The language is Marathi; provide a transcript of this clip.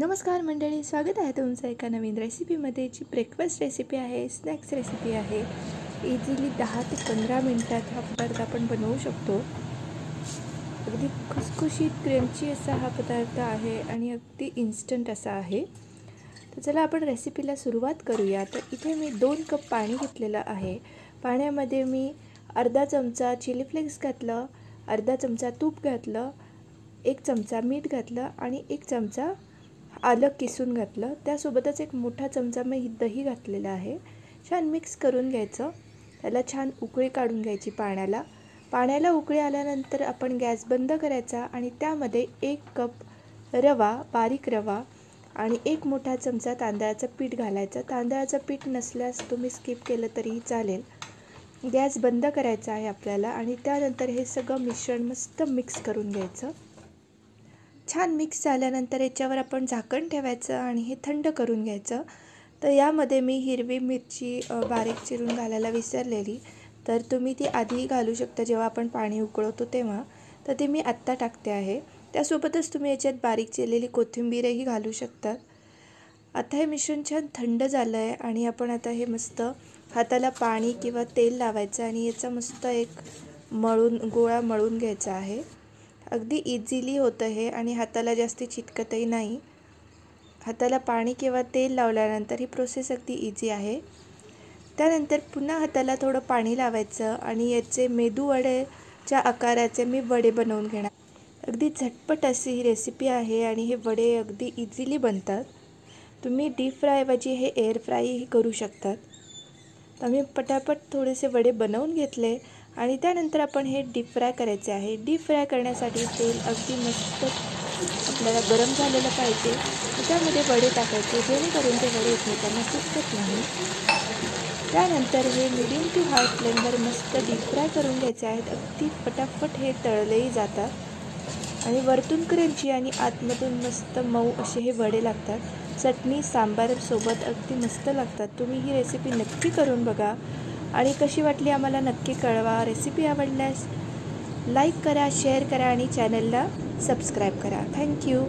नमस्कार मंडळी, स्वागत आहे तुमचं एका नवीन रेसिपीमध्ये. जी ब्रेकफास्ट रेसिपी आहे, स्नॅक्स रेसिपी आहे. इझिली 10 ते 15 मिनटात हा पदार्थ आपण बनवू शकतो. अगदी खुसखुशीत क्रंची असा हा पदार्थ आहे आणि अगदी इन्स्टंट असा आहे. तर चला आपण रेसिपीला सुरुवात करूया. तर इथे मी 2 कप पाणी घेतलेलं आहे. पाण्यामध्ये मी अर्धा चमचा चिली फ्लेक्स घातलं, अर्धा चमचा तूप घातलं, 1 चमचा मीठ घातलं आणि 1 चमचा आलं किसून घातलं. त्यासोबतच 1 मोठा चमचा मी दही घातलेलं आहे. छान मिक्स करून घ्यायचं. त्याला छान उकळी काढून घ्यायची पाण्याला उकळी आल्यानंतर आपण गॅस बंद करायचा आणि त्यामध्ये 1 कप रवा, बारीक रवा आणि 1 मोठा चमचा तांदळाचं पीठ घालायचं. तांदळाचं पीठ नसल्यास तुम्ही स्किप केलं तरीही चालेल. गॅस बंद करायचा आहे आपल्याला आणि त्यानंतर हे सगळं मिश्रण मस्त मिक्स करून घ्यायचं. छान मिक्स झाल्यानंतर याच्यावर आपण झाकण ठेवायचं आणि हे थंड करून घ्यायचं. तर यामध्ये मी हिरवी मिरची बारीक चिरून घालायला विसरलेली, तर तुम्ही ती आधीही घालू शकता जेव्हा आपण पाणी उकळवतो तेव्हा. तर ते मी आत्ता टाकते आहे. त्यासोबतच तुम्ही याच्यात बारीक चिरलेली कोथिंबीरही घालू शकतात. आता हे मिश्रण छान थंड झालं आहे आणि आपण आता हे मस्त हाताला पाणी किंवा तेल लावायचं आणि याचा मस्त एक गोळा मळून घ्यायचा आहे. अगदी इझिली होतं हे आणि हाताला जास्ती चिटकतही नाही. हाताला पाणी किंवा तेल लावल्यानंतर ही प्रोसेस अगदी इझी आहे. त्यानंतर पुन्हा हाताला थोडं पाणी लावायचं आणि याचे मेदू वड्याच्या आकाराचे मी वडे बनवून घेणार. अगदी झटपट अशी ही रेसिपी आहे आणि हे वडे अगदी इझिली बनतात. तुम्ही डीप फ्रायऐवजी हे एअर फ्रायही करू शकतात. तर मी पटापट थोडेसे वडे बनवून घेतले आणि त्यानंतर आपण हे डीप फ्राय करायचे आहे. डीप फ्राय करण्यासाठी तेल अगदी मस्त आपल्याला गरम झालेलं पाहिजे. त्यामध्ये वडे टाकायचे जेणेकरून ते वडे एकमेकांना चिटकत नाही. त्यानंतर हे मिडियम टू हाय फ्लेमवर मस्त डीप फ्राय करून घ्यायचे आहेत. अगदी पटापट हे तळलेही जातात आणि वरतून क्रंची आणि आतमधून मस्त मऊ असे हे वडे लागतात. चटणी सांबारसोबत अगदी मस्त लागतात. तुम्ही ही रेसिपी नक्की करून बघा आणि कशी वाटली आम्हाला नक्की कळवा. रेसिपी आवडल्यास लाईक करा, शेअर करा आणि चॅनलला सबस्क्राईब करा. थँक्यू.